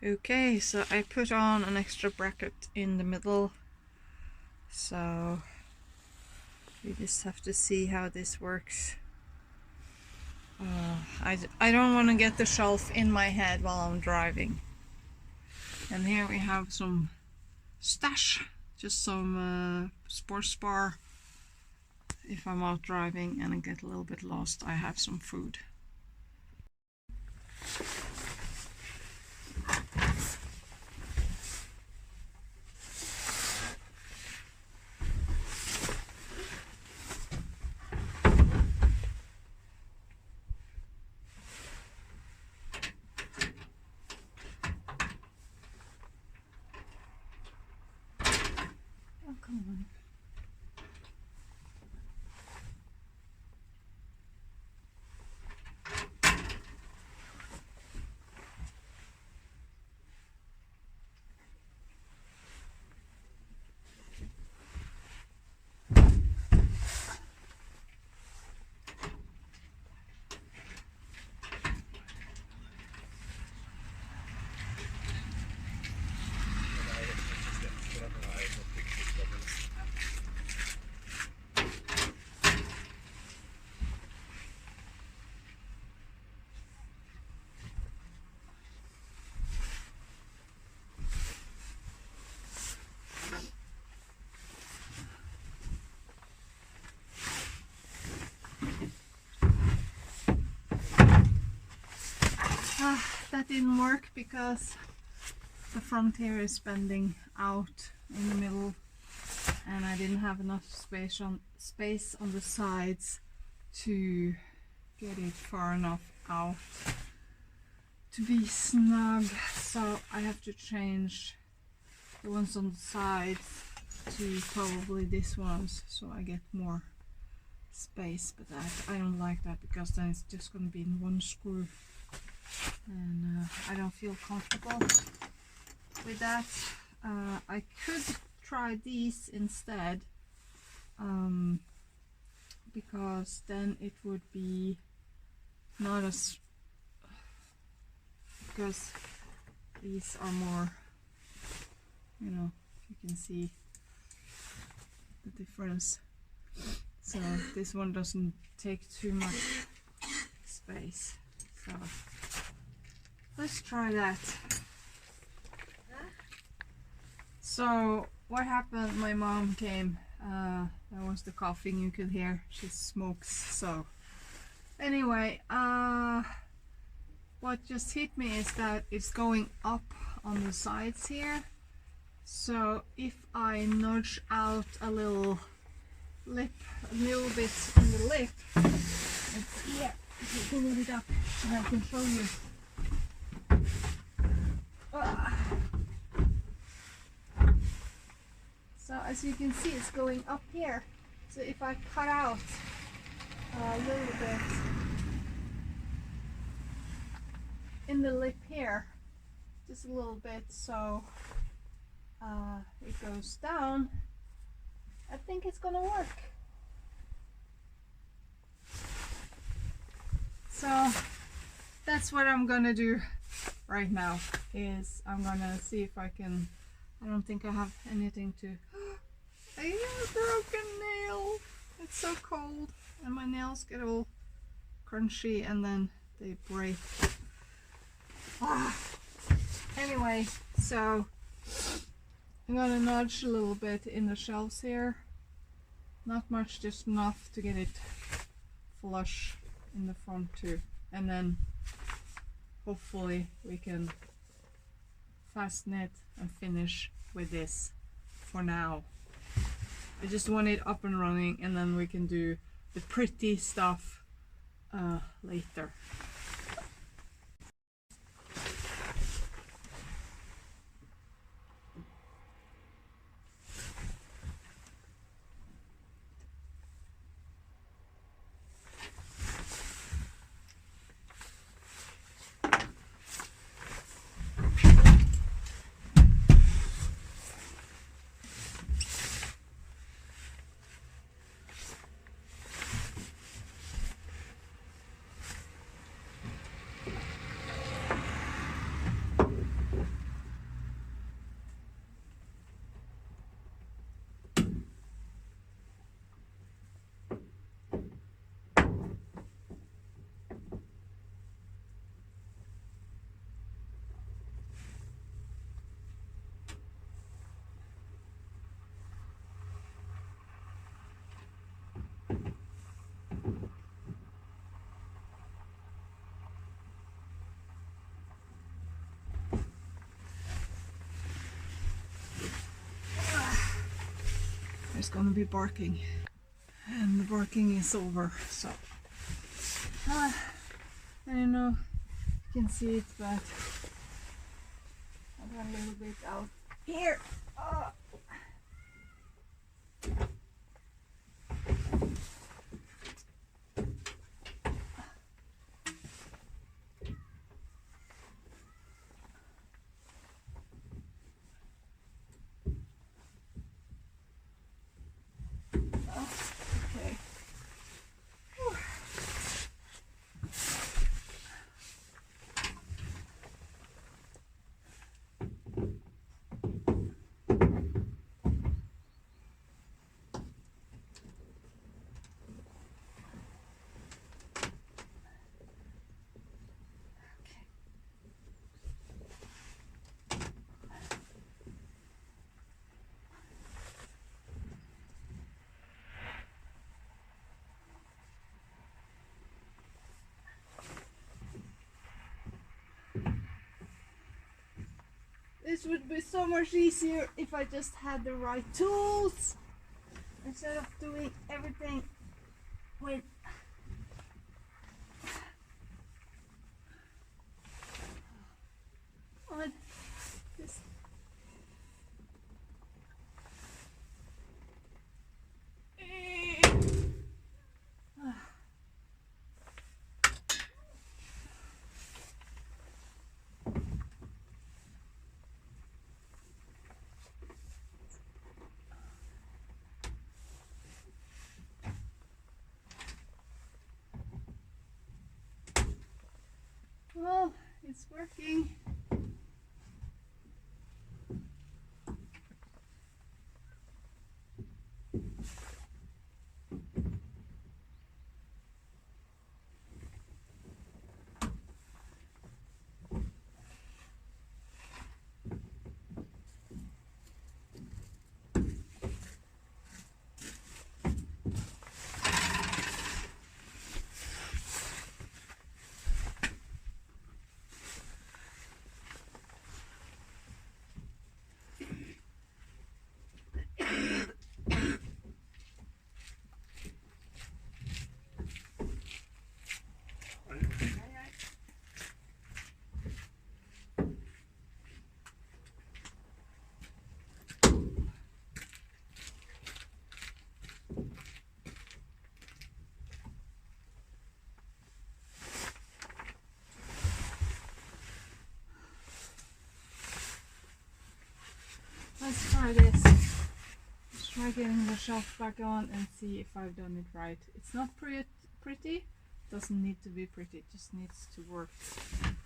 Okay, so I put on an extra bracket in the middle, so we just have to see how this works. I don't want to get the shelf in my head while I'm driving. And here we have some stash, just some sports bar. If I'm out driving and I get a little bit lost, I have some food. Oh, come on. That didn't work because the front here is bending out in the middle and I didn't have enough space on the sides to get it far enough out to be snug, so I have to change the ones on the sides to probably this ones so I get more space, but I don't like that because then it's just going to be in one screw and I don't feel comfortable with that. I could try these instead because then it would be not as, because these are more, you know, you can see the difference. So this one doesn't take too much space. So let's try that. So what happened, my mom came, that was the coughing you could hear, she smokes. So anyway, what just hit me is that it's going up on the sides here. So if I nudge out a little bit in the lip, it's here. If you pull it up and I can show you. So as you can see, it's going up here. So if I cut out a little bit in the lip here, just a little bit, so it goes down, I think it's gonna work. So that's what I'm gonna do right now, is I'm gonna see if I can, I don't think I have anything to, I have a broken nail. It's so cold and my nails get all crunchy and then they break. Anyway, so I'm gonna nudge a little bit in the shelves here. Not much, just enough to get it flush in the front too. And then hopefully we can fasten it and finish with this for now. I just want it up and running and then we can do the pretty stuff later. there's gonna be barking, and the barking is over. So I don't know if you can see it, but I've got a little bit out here. Okay. This would be so much easier if I just had the right tools instead of doing everything with on this. Well, it's working. Let's try this. Let's try getting the shelf back on and see if I've done it right. It's not pretty. Doesn't need to be pretty. It just needs to work.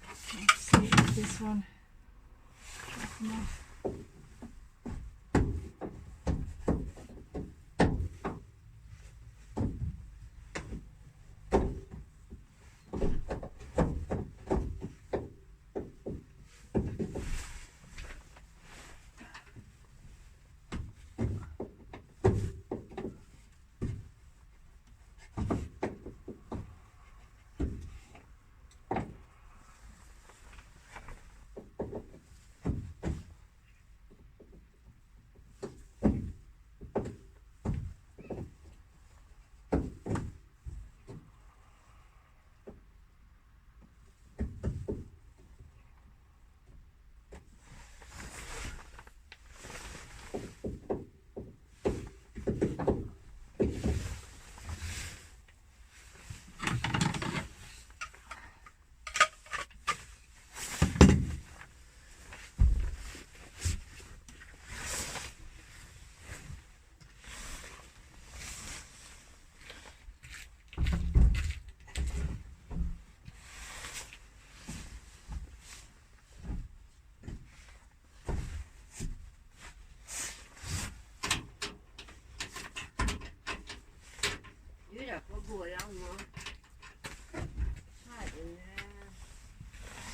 Let's see if this one.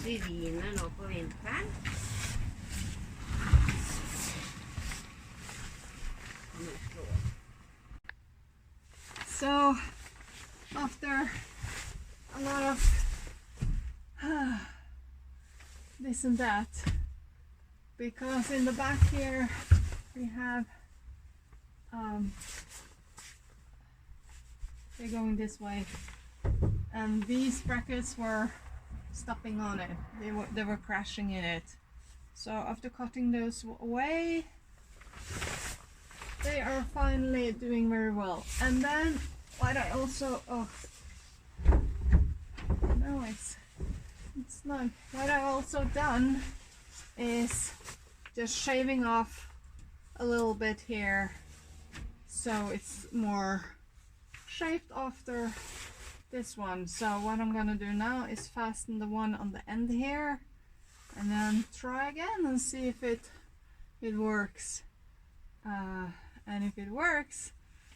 Divina på vinteren. So after a lot of this and that, because in the back here we have they're going this way, and these brackets were stopping on it. They were crashing in it. So after cutting those away, they are finally doing very well. And then what I also no, it's not. What I've also done is just shaving off a little bit here, so it's more shaped after this one. So what I'm gonna do now is fasten the one on the end here, and then try again and see if it works. And if it works,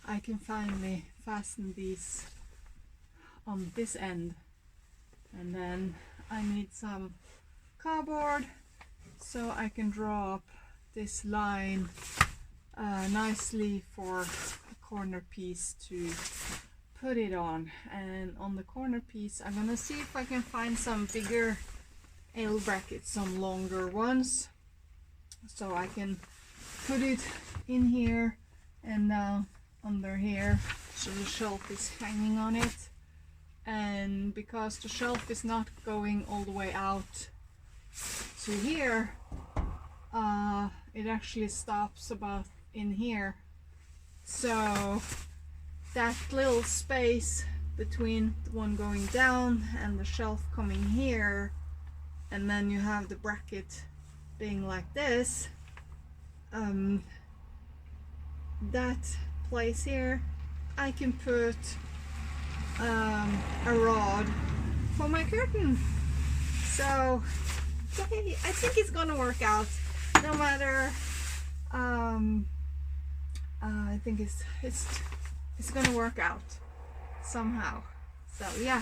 I can finally fasten these on this end. And then I need some cardboard so I can draw up this line nicely for a corner piece to put it on. And on the corner piece, I'm gonna see if I can find some bigger L brackets, some longer ones, so I can put it in here and down under here, so the shelf is hanging on it. And because the shelf is not going all the way out to here, it actually stops about in here. So that little space between the one going down and the shelf coming here, and then you have the bracket being like this, that place here, I can put a rod for my curtain. So I think it's gonna work out, no matter. I think it's gonna work out somehow. So yeah,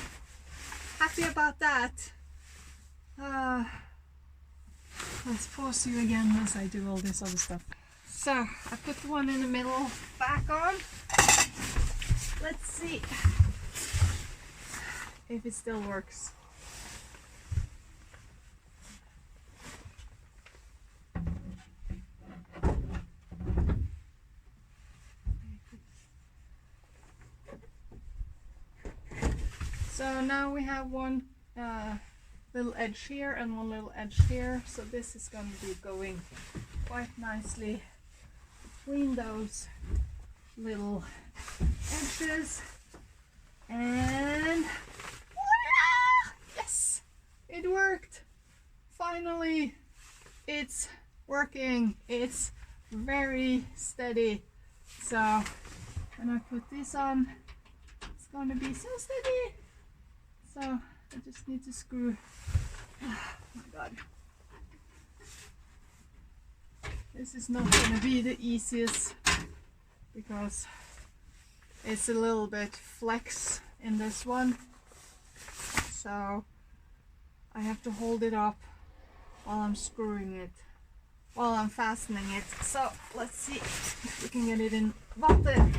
happy about that. Let's pause you again as I do all this other stuff. So I put the one in the middle back on. Let's see if it still works. So now we have one little edge here and one little edge here, so this is going to be going quite nicely between those little edges. And voila! Yes, it worked. Finally, it's working. It's very steady. So when I put this on, it's going to be so steady. So I just need to screw. Oh my god. This is not going to be the easiest because it's a little bit flex in this one. So I have to hold it up while I'm screwing it, while I'm fastening it. So let's see if we can get it in button.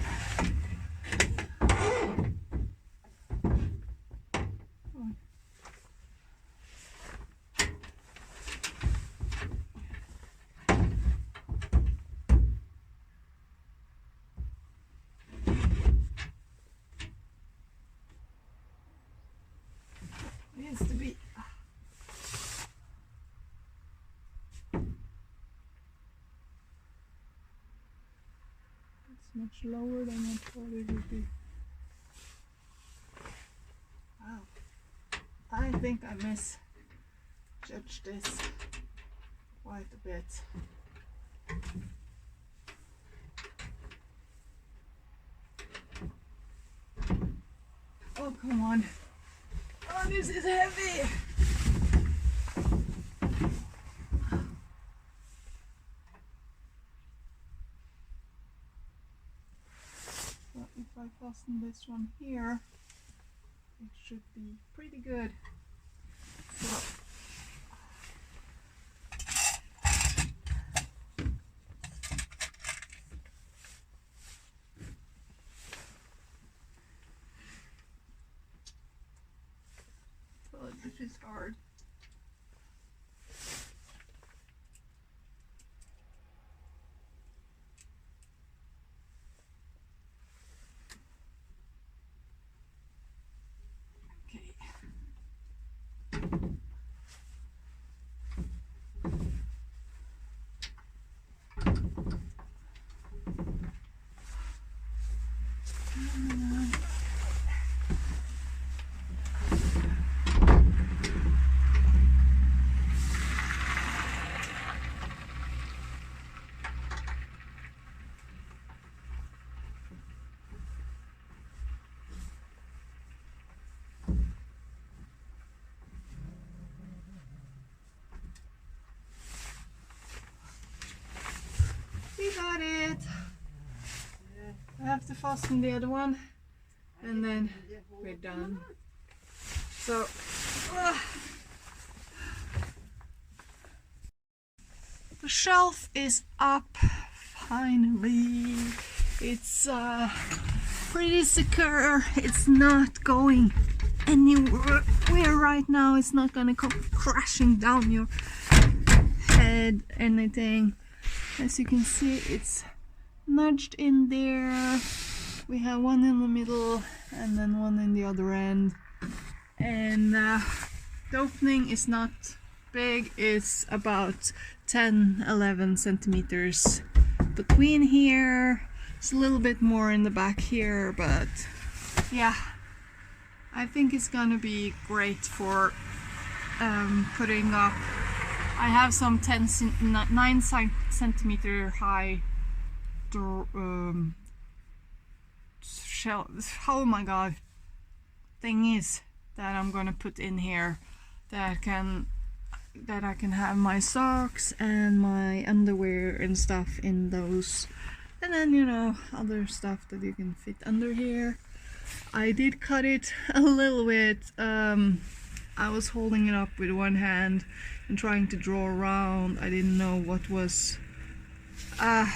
Needs to be. It's much lower than I thought it would be. Wow. I think I misjudged this quite a bit. Oh, come on. Oh, this is heavy. But if I fasten this one here, it should be pretty good. So, this is hard. We got it. I have to fasten the other one and then we're done. So the shelf is up finally. It's pretty secure. It's not going anywhere right now. It's not gonna come crashing down your head, anything. As you can see, it's nudged in there. We have one in the middle and then one in the other end. And the opening is not big. It's about 10-11 centimeters between here. It's a little bit more in the back here, but yeah, I think it's gonna be great for putting up. I have some 9 centimeter high shell, oh my god, thingies that I'm gonna put in here that I can have my socks and my underwear and stuff in those, and then, you know, other stuff that you can fit under here. I did cut it a little bit. I was holding it up with one hand and trying to draw around. I didn't know what was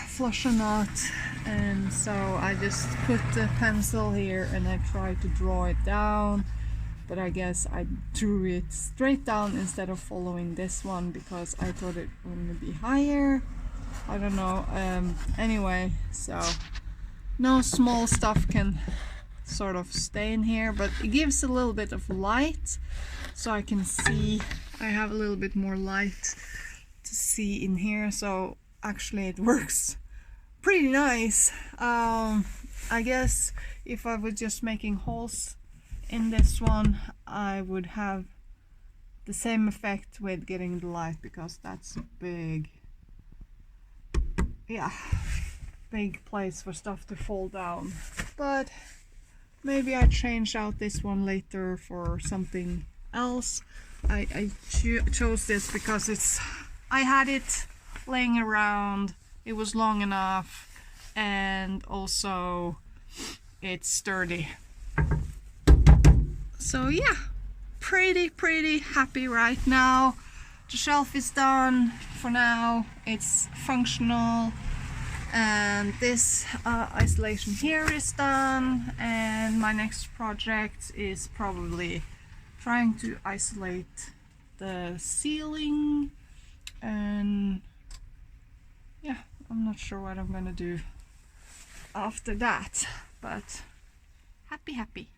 flush or not, and so I just put the pencil here and I tried to draw it down, but I guess I drew it straight down instead of following this one because I thought it would be higher. I don't know. Anyway, so no small stuff can sort of stay in here, but it gives a little bit of light so I can see. I have a little bit more light to see in here, so actually it works pretty nice. I guess if I was just making holes in this one, I would have the same effect with getting the light, because that's a big, yeah, big place for stuff to fall down. But maybe I change out this one later for something else. I chose this because I had it laying around, it was long enough, and also it's sturdy. So yeah, pretty happy right now. The shelf is done for now. It's functional, and this isolation here is done, and my next project is probably trying to isolate the ceiling, and yeah, I'm not sure what I'm gonna do after that, but happy.